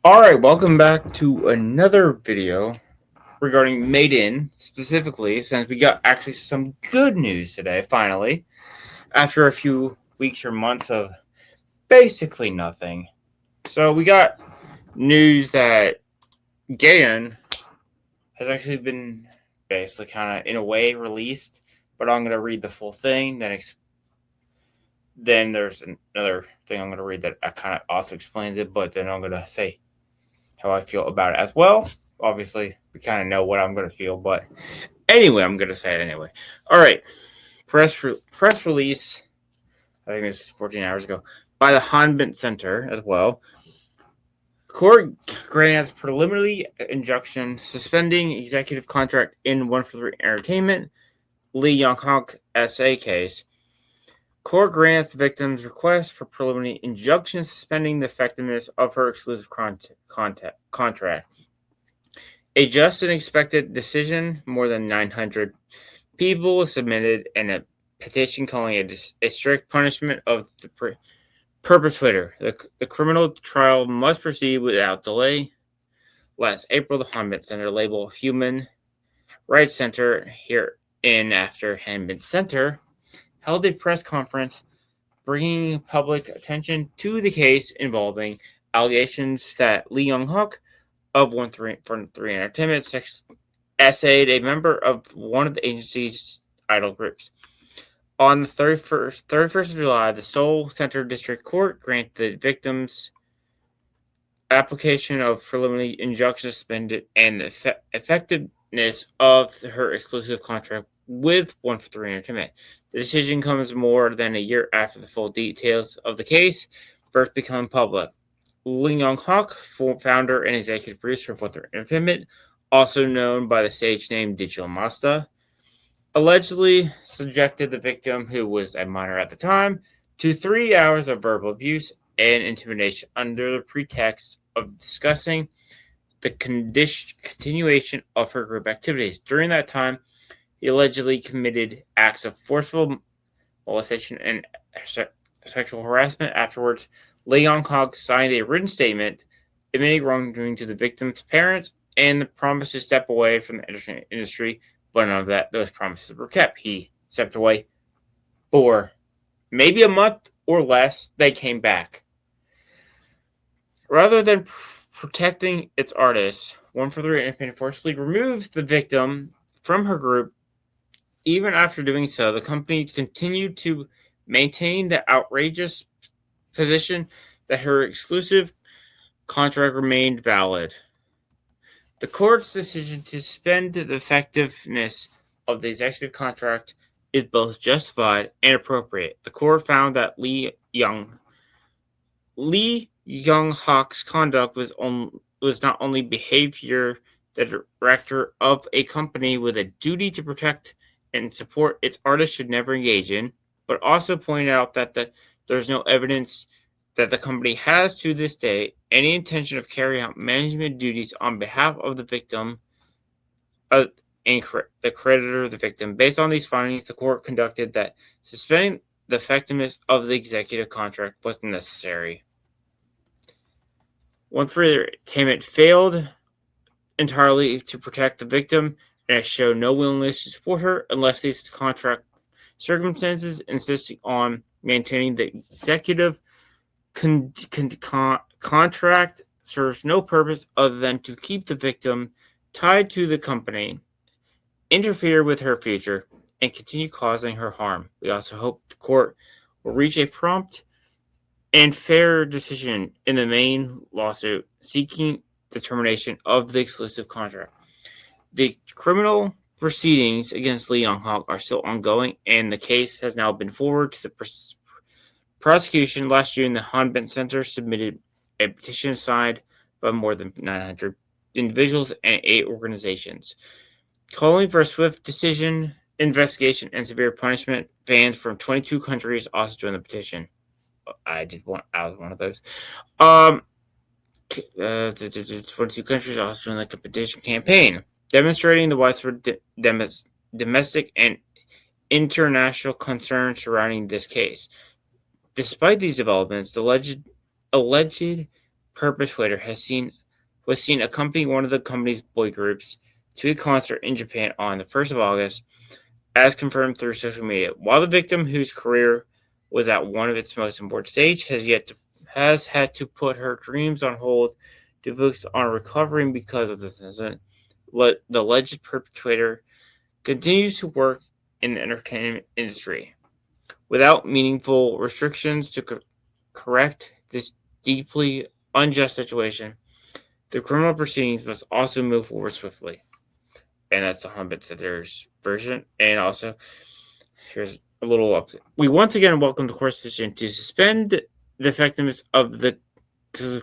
Alright, welcome back to another video regarding MADEIN, specifically, since we got actually some good news today, finally, after a few weeks or months of basically nothing. So we got news that Gaeun has actually been basically kind of, in a way, released, but I'm going to read the full thing, then there's another thing I'm going to read that kind of also explains it, but then I'm going to say how I feel about it as well. Obviously, we kind of know what I'm going to feel, but anyway, I'm going to say it anyway. All right, press release. I think it's 14 hours ago by the Hanbin Center as well. Court grants preliminary injunction suspending executive contract in 143 Entertainment Lee Young-hak SA case. Court grants the victim's request for preliminary injunction suspending the effectiveness of her exclusive contract. A just and expected decision. More than 900 people submitted in a petition calling it a strict punishment of the perpetrator. The criminal trial must proceed without delay. Last April, the Hanbin Center, labeled Human Rights Center here in after Hanbin Center, held a press conference bringing public attention to the case involving allegations that Lee Young-hak of 143 Entertainment essayed a member of one of the agency's idol groups. On the 31st of July, the Seoul Central District Court granted the victim's application of preliminary injunction suspended and the effectiveness of her exclusive contract with 143 Entertainment. The decision comes more than a year after the full details of the case first become public. Lee Young-hak, founder and executive producer of 143 Entertainment, also known by the stage name Digital Masta, allegedly subjected the victim, who was a minor at the time, to 3 hours of verbal abuse and intimidation under the pretext of discussing the continuation of her group activities. During that time, he allegedly committed acts of forceful molestation and sexual harassment. Afterwards, Lee Young-hak signed a written statement admitting wrongdoing to the victim's parents and the promise to step away from the entertainment industry, but none of those promises were kept. He stepped away for maybe a month or less. They came back. Rather than protecting its artists, 143 Entertainment forcibly removed the victim from her group. Even after doing so, the company continued to maintain the outrageous position that her exclusive contract remained valid. The court's decision to suspend the effectiveness of the executive contract is both justified and appropriate. The court found that Lee Young-hak's conduct was not only behavior the director of a company with a duty to protect and support its artists should never engage in, but also pointed out that there's no evidence that the company has to this day any intention of carrying out management duties on behalf of the victim and the creditor of the victim. Based on these findings, the court conducted that suspending the effectiveness of the executive contract was necessary. 143 Entertainment failed entirely to protect the victim and has shown no willingness to support her unless these contract circumstances, insisting on maintaining the executive contract serves no purpose other than to keep the victim tied to the company, interfere with her future, and continue causing her harm. We also hope the court will reach a prompt and fair decision in the main lawsuit seeking the termination of the exclusive contract. The criminal proceedings against Lee Young-hak are still ongoing, and the case has now been forwarded to the prosecution. Last June, the Hanbin Center submitted a petition signed by more than 900 individuals and 8 organizations, calling for a swift decision, investigation, and severe punishment. Fans from 22 countries also joined the petition. I was one of those. 22 countries also joined the petition campaign, demonstrating the widespread domestic and international concerns surrounding this case. Despite these developments, the alleged perpetrator was seen accompanying one of the company's boy groups to a concert in Japan on the 1st of August, as confirmed through social media. While the victim, whose career was at one of its most important stages, has had to put her dreams on hold to focus on recovering because of this incident, the alleged perpetrator continues to work in the entertainment industry without meaningful restrictions to correct this deeply unjust situation. The criminal proceedings must also move forward swiftly. And that's the Humbit Center's version. And also, here's a little up. We once again welcome the court's decision to suspend the effectiveness of the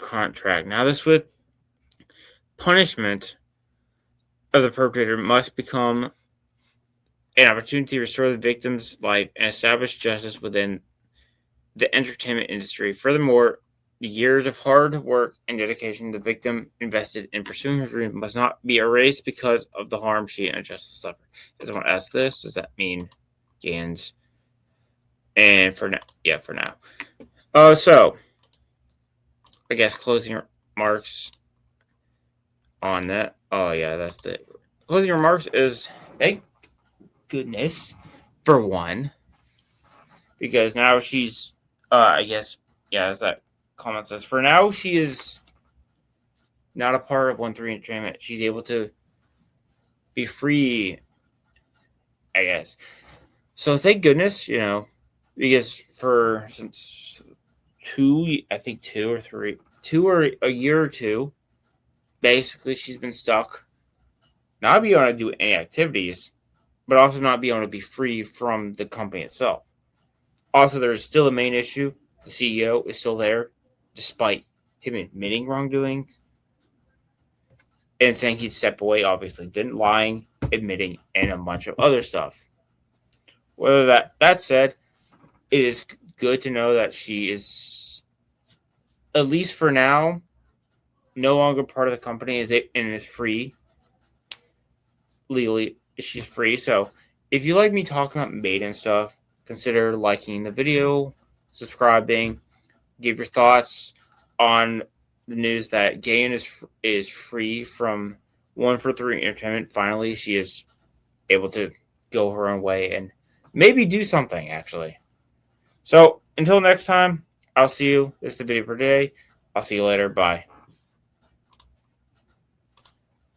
contract. Now, the swift punishment of the perpetrator must become an opportunity to restore the victim's life and establish justice within the entertainment industry. Furthermore, the years of hard work and dedication the victim invested in pursuing her dream must not be erased because of the harm she unjustly suffered. Does someone ask this? Does that mean Gaeun's? And for now, yeah, for now. So I guess closing remarks on that. Oh yeah, that's the closing remarks is thank goodness for one, because now she's I guess, yeah, as that comment says, for now she is not a part of 1-3 Entertainment. She's able to be free, I guess. So thank goodness, because since a year or two, basically she's been stuck, not being able to do any activities, but also not being able to be free from the company itself. Also, there's still a main issue. The CEO is still there, despite him admitting wrongdoing and saying he'd step away. Obviously, didn't, lying, admitting, and a bunch of other stuff. Whether that said, it is good to know that she is, at least for now, no longer part of the company and is free. Legally, she's free. So, if you like me talking about MADEIN stuff, consider liking the video, subscribing, give your thoughts on the news that Gaeun is free from 1-3 Entertainment. Finally, she is able to go her own way and maybe do something, actually. So, until next time, I'll see you. This is the video for today. I'll see you later. Bye.